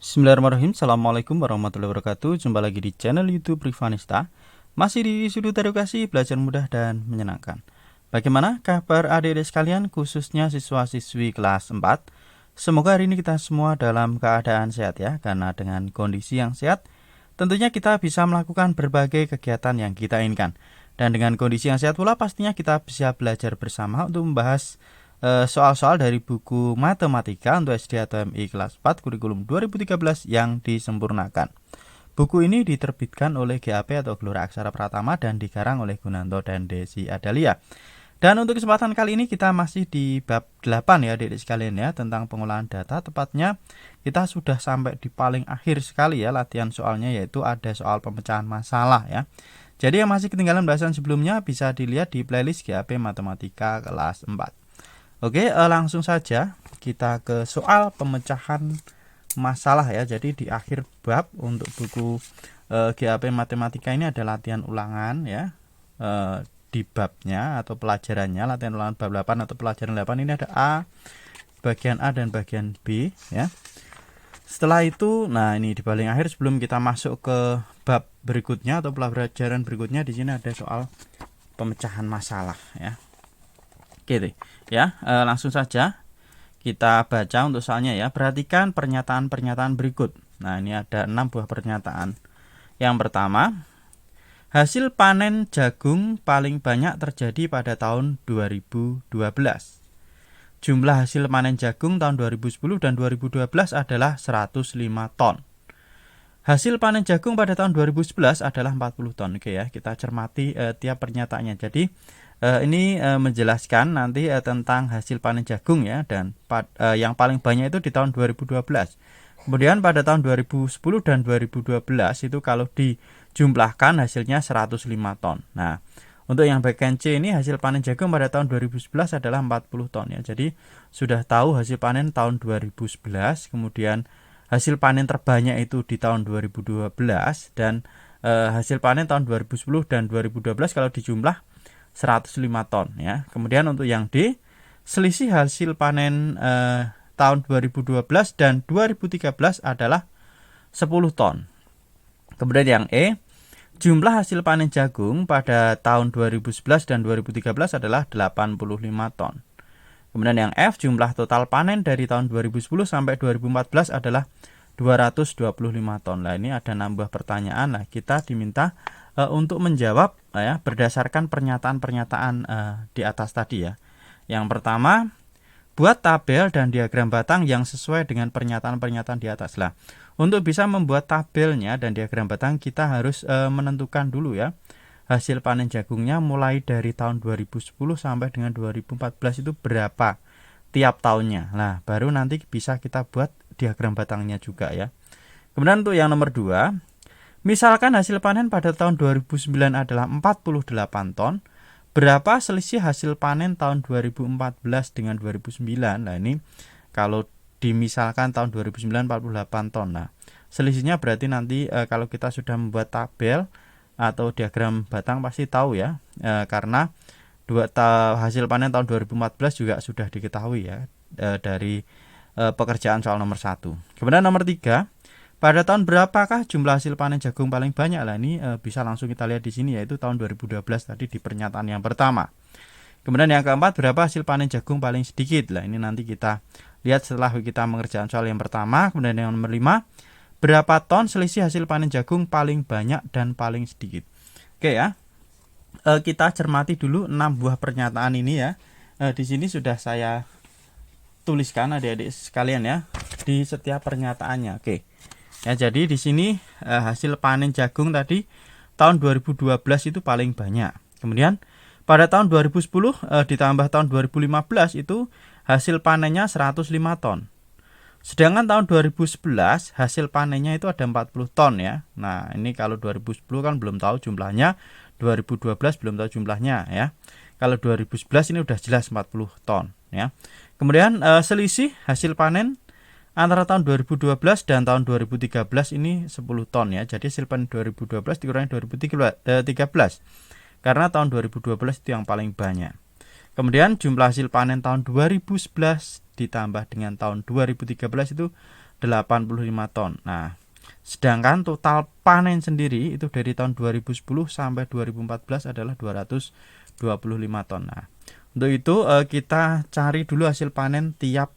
Bismillahirrahmanirrahim. Assalamualaikum warahmatullahi wabarakatuh. Jumpa lagi di channel YouTube Rivanista. Masih di sudut edukasi, belajar mudah dan menyenangkan. Bagaimana kabar adik-adik sekalian, khususnya siswa-siswi kelas 4? Semoga hari ini kita semua dalam keadaan sehat ya. Karena dengan kondisi yang sehat, tentunya kita bisa melakukan berbagai kegiatan yang kita inginkan. Dan dengan kondisi yang sehat pula pastinya kita bisa belajar bersama untuk membahas soal-soal dari buku matematika untuk SD atau MI kelas 4 kurikulum 2013 yang disempurnakan. Buku ini diterbitkan oleh GAP atau Gelora Aksara Pratama dan dikarang oleh Gunanto dan Desi Adalia. Dan untuk kesempatan kali ini kita masih di bab 8 ya adik-adik sekalian ya, tentang pengolahan data. Tepatnya kita sudah sampai di paling akhir sekali ya latihan soalnya, yaitu ada soal pemecahan masalah ya. Jadi yang masih ketinggalan bahasan sebelumnya bisa dilihat di playlist GAP Matematika kelas 4. Oke, langsung saja kita ke soal pemecahan masalah ya. Jadi di akhir bab untuk buku GAP Matematika ini ada latihan ulangan ya. Di babnya atau pelajarannya, latihan ulangan bab 8 atau pelajaran 8 ini ada A, bagian A dan bagian B ya. Setelah itu, nah ini di paling akhir sebelum kita masuk ke bab berikutnya atau pelajaran berikutnya, di sini ada soal pemecahan masalah ya. Oke ya, langsung saja kita baca untuk soalnya ya. Perhatikan pernyataan-pernyataan berikut. Nah, ini ada 6 buah pernyataan. Yang pertama, hasil panen jagung paling banyak terjadi pada tahun 2012. Jumlah hasil panen jagung tahun 2010 dan 2012 adalah 105 ton. Hasil panen jagung pada tahun 2011 adalah 40 ton. Oke ya, kita cermati tiap pernyataannya. Jadi ini menjelaskan nanti tentang hasil panen jagung ya, dan yang paling banyak itu di tahun 2012. Kemudian pada tahun 2010 dan 2012 itu kalau dijumlahkan hasilnya 105 ton. Nah, untuk yang bagian C ini hasil panen jagung pada tahun 2011 adalah 40 ton ya. Jadi sudah tahu hasil panen tahun 2011, kemudian hasil panen terbanyak itu di tahun 2012 dan hasil panen tahun 2010 dan 2012 kalau dijumlah 105 ton ya. Kemudian untuk yang D, selisih hasil panen tahun 2012 dan 2013 adalah 10 ton. Kemudian yang E, jumlah hasil panen jagung pada tahun 2011 dan 2013 adalah 85 ton. Kemudian yang F, jumlah total panen dari tahun 2010 sampai 2014 adalah 225 ton. Nah, ini ada 6 buah pertanyaan. Nah, kita diminta untuk menjawab ya berdasarkan pernyataan-pernyataan di atas tadi ya. Yang pertama, buat tabel dan diagram batang yang sesuai dengan pernyataan-pernyataan di atas. Lah, untuk bisa membuat tabelnya dan diagram batang kita harus menentukan dulu ya hasil panen jagungnya mulai dari tahun 2010 sampai dengan 2014 itu berapa tiap tahunnya. Nah, baru nanti bisa kita buat diagram batangnya juga ya. Kemudian untuk yang nomor 2, misalkan hasil panen pada tahun 2009 adalah 48 ton, berapa selisih hasil panen tahun 2014 dengan 2009? Nah, ini kalau dimisalkan tahun 2009 48 ton. Nah, selisihnya berarti nanti kalau kita sudah membuat tabel atau diagram batang pasti tahu ya, karena hasil panen tahun 2014 juga sudah diketahui ya dari pekerjaan soal nomor 1. Kemudian nomor 3, pada tahun berapakah jumlah hasil panen jagung paling banyak? Lah ini bisa langsung kita lihat di sini, yaitu tahun 2012 tadi di pernyataan yang pertama. Kemudian yang keempat, berapa hasil panen jagung paling sedikit? Lah ini nanti kita lihat setelah kita mengerjakan soal yang pertama. Kemudian yang nomor 5, berapa ton selisih hasil panen jagung paling banyak dan paling sedikit? Oke ya, kita cermati dulu 6 buah pernyataan ini ya. Di sini sudah saya tuliskan adik-adik sekalian ya di setiap pernyataannya. Oke. Ya, jadi di sini hasil panen jagung tadi tahun 2012 itu paling banyak. Kemudian pada tahun 2010 ditambah tahun 2015 itu hasil panennya 105 ton. Sedangkan tahun 2011 hasil panennya itu ada 40 ton ya. Nah, ini kalau 2010 kan belum tahu jumlahnya, 2012 belum tahu jumlahnya ya. Kalau 2011 ini udah jelas 40 ton ya. Kemudian selisih hasil panen antara tahun 2012 dan tahun 2013 ini 10 ton ya. Jadi hasil panen 2012 dikurangi 2013. Karena tahun 2012 itu yang paling banyak. Kemudian jumlah hasil panen tahun 2011 ditambah dengan tahun 2013 itu 85 ton. Nah, sedangkan total panen sendiri itu dari tahun 2010 sampai 2014 adalah 225 ton. Nah, untuk itu kita cari dulu hasil panen tiap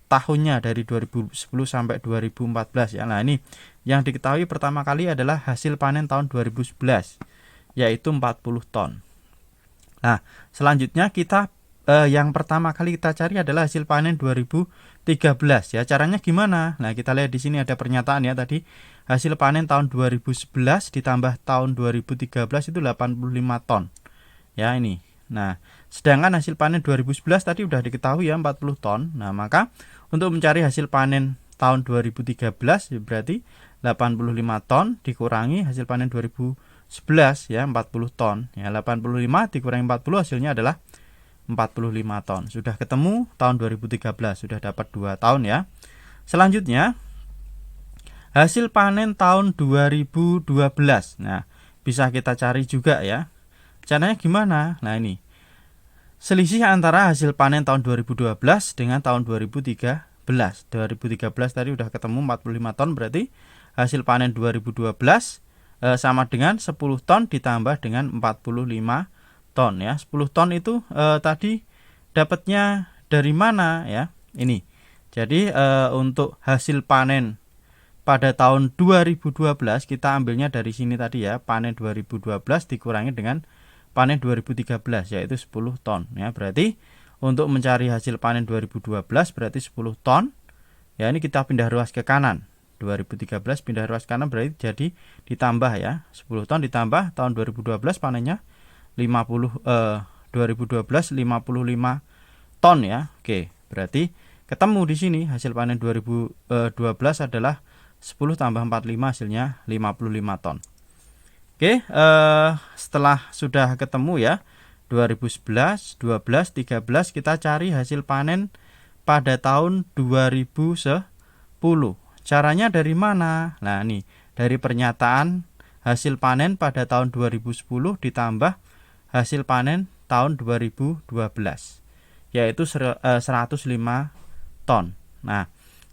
tahunnya dari 2010 sampai 2014 ya. Nah, ini yang diketahui pertama kali adalah hasil panen tahun 2011 yaitu 40 ton. Nah, selanjutnya kita yang pertama kali kita cari adalah hasil panen 2013 ya. Caranya gimana? Nah, kita lihat di sini ada pernyataan ya tadi. Hasil panen tahun 2011 ditambah tahun 2013 itu 85 ton. Ya, ini. Nah, sedangkan hasil panen 2011 tadi udah diketahui ya 40 ton. Nah, maka untuk mencari hasil panen tahun 2013 ya berarti 85 ton dikurangi hasil panen 2011 ya 40 ton. Ya, 85 dikurangi 40 hasilnya adalah 45 ton. Sudah ketemu tahun 2013, sudah dapat 2 tahun ya. Selanjutnya hasil panen tahun 2012. Nah, bisa kita cari juga ya. Caranya gimana? Nah, ini. Selisih antara hasil panen tahun 2012 dengan tahun 2013. 2013 tadi udah ketemu 45 ton, berarti hasil panen 2012 sama dengan 10 ton ditambah dengan 45 ton ya. 10 ton itu tadi dapatnya dari mana ya? Ini. Jadi untuk hasil panen pada tahun 2012 kita ambilnya dari sini tadi ya. Panen 2012 dikurangi dengan panen 2013 yaitu 10 ton ya. Berarti untuk mencari hasil panen 2012 berarti 10 ton. Ya, ini kita pindah ruas ke kanan. 2013 pindah ruas kanan berarti jadi ditambah ya. 10 ton ditambah tahun 2012 panennya 2012 55 ton ya. Oke, berarti ketemu di sini hasil panen 2012 adalah 10 tambah 45 hasilnya 55 ton. Oke, setelah sudah ketemu ya 2011, 12, 13 kita cari hasil panen pada tahun 2010. Caranya dari mana? Nah, nih dari pernyataan hasil panen pada tahun 2010 ditambah hasil panen tahun 2012 yaitu 105 ton. Nah,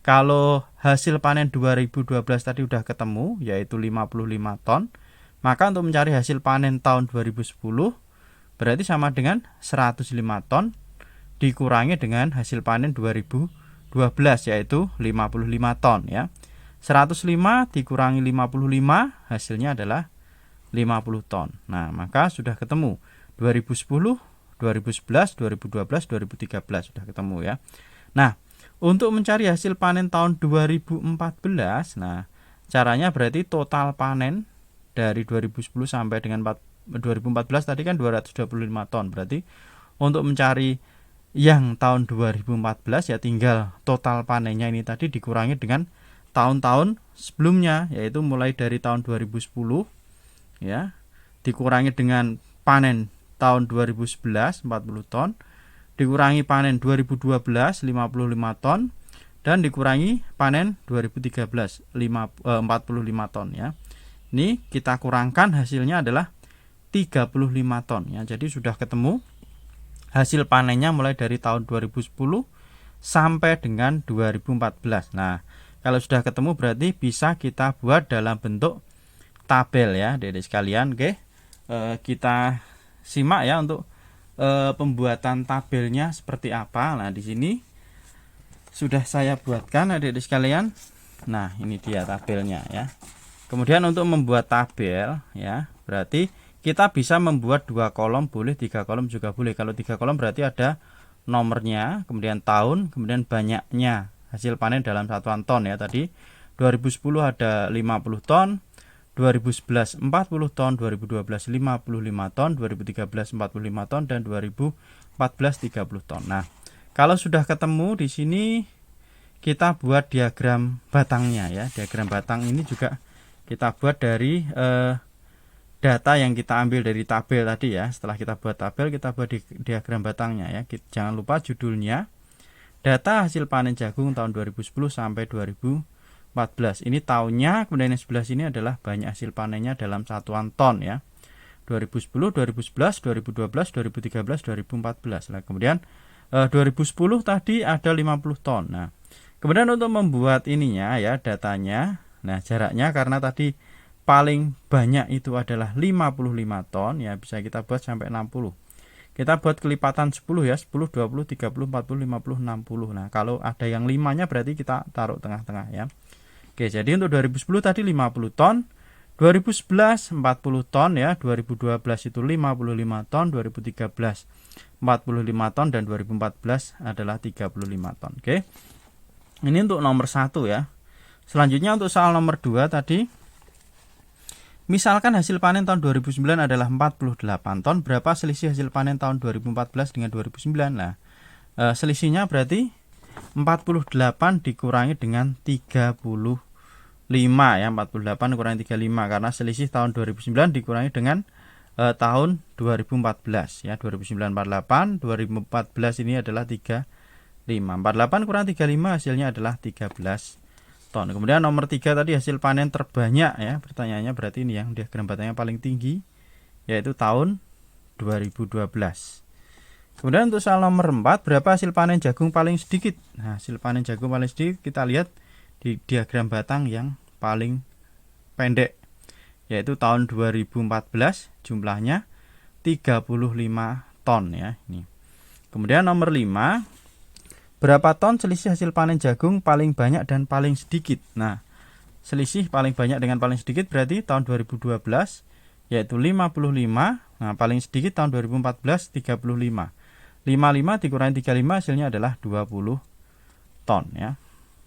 kalau hasil panen 2012 tadi udah ketemu yaitu 55 ton, maka untuk mencari hasil panen tahun 2010 berarti sama dengan 105 ton dikurangi dengan hasil panen 2012 yaitu 55 ton ya. 105 dikurangi 55 hasilnya adalah 50 ton. Nah, maka sudah ketemu 2010, 2011, 2012, 2013 sudah ketemu ya. Nah, untuk mencari hasil panen tahun 2014, nah caranya berarti total panen dari 2010 sampai dengan 2014 tadi kan 225 ton. Berarti untuk mencari yang tahun 2014 ya tinggal total panennya ini tadi dikurangi dengan tahun-tahun sebelumnya yaitu mulai dari tahun 2010 ya dikurangi dengan panen tahun 2011 40 ton dikurangi panen 2012 55 ton dan dikurangi panen 2013 45 ton ya. Ini kita kurangkan hasilnya adalah 35 ton ya. Jadi sudah ketemu hasil panennya mulai dari tahun 2010 sampai dengan 2014. Nah, kalau sudah ketemu berarti bisa kita buat dalam bentuk tabel ya, Adik-adik sekalian. Oke. Kita simak ya untuk pembuatan tabelnya seperti apa. Nah, di sini sudah saya buatkan Adik-adik sekalian. Nah, ini dia tabelnya ya. Kemudian untuk membuat tabel ya, berarti kita bisa membuat 2 kolom boleh, 3 kolom juga boleh. Kalau 3 kolom berarti ada nomornya, kemudian tahun, kemudian banyaknya hasil panen dalam satuan ton ya. Tadi 2010 ada 50 ton, 2011 40 ton, 2012 55 ton, 2013 45 ton dan 2014 30 ton. Nah, kalau sudah ketemu di sini kita buat diagram batangnya ya. Diagram batang ini juga kita buat dari data yang kita ambil dari tabel tadi ya. Setelah kita buat tabel, kita buat diagram batangnya ya. Jangan lupa judulnya data hasil panen jagung tahun 2010 sampai 2014. Ini tahunnya, kemudian yang sebelah sini adalah banyak hasil panennya dalam satuan ton ya. 2010, 2011, 2012, 2013, 2014. Nah, kemudian 2010 tadi ada 50 ton. Nah, kemudian untuk membuat ininya ya datanya, nah jaraknya karena tadi paling banyak itu adalah 55 ton ya, bisa kita buat sampai 60. Kita buat kelipatan 10 ya, 10, 20, 30, 40, 50, 60. Nah, kalau ada yang 5-nya berarti kita taruh tengah-tengah ya. Oke, jadi untuk 2010 tadi 50 ton, 2011 40 ton ya, 2012 itu 55 ton, 2013 45 ton, dan 2014 adalah 35 ton. Oke. Ini untuk nomor 1 ya. Selanjutnya untuk soal nomor 2 tadi, misalkan hasil panen tahun 2009 adalah 48 ton, berapa selisih hasil panen tahun 2014 dengan 2009? Nah, selisihnya berarti 48 dikurangi dengan 35 ya, 48 kurangi 35 karena selisih tahun 2009 dikurangi dengan tahun 2014 ya, 2009 48, 2014 ini adalah 35. 48 kurang 35 hasilnya adalah 13 ton. Kemudian nomor 3 tadi hasil panen terbanyak ya, pertanyaannya berarti ini yang diagram batangnya paling tinggi yaitu tahun 2012. Kemudian untuk soal nomor 4, berapa hasil panen jagung paling sedikit? Nah, hasil panen jagung paling sedikit kita lihat di diagram batang yang paling pendek yaitu tahun 2014, jumlahnya 35 ton ya ini. Kemudian nomor 5, berapa ton selisih hasil panen jagung paling banyak dan paling sedikit? Nah, selisih paling banyak dengan paling sedikit berarti tahun 2012 yaitu 55. Nah, paling sedikit tahun 2014 35. 55 dikurangi 35 hasilnya adalah 20 ton ya.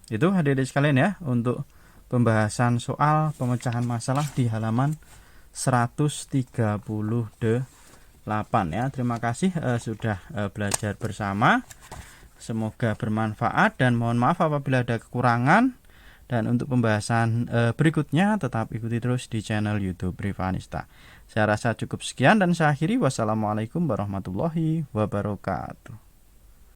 Itu adik-adik sekalian ya untuk pembahasan soal pemecahan masalah di halaman 138 ya. Terima kasih sudah belajar bersama. Semoga bermanfaat dan mohon maaf apabila ada kekurangan. Dan untuk pembahasan berikutnya tetap ikuti terus di channel YouTube Rifanista. Saya rasa cukup sekian dan saya akhiri. Wassalamualaikum warahmatullahi wabarakatuh.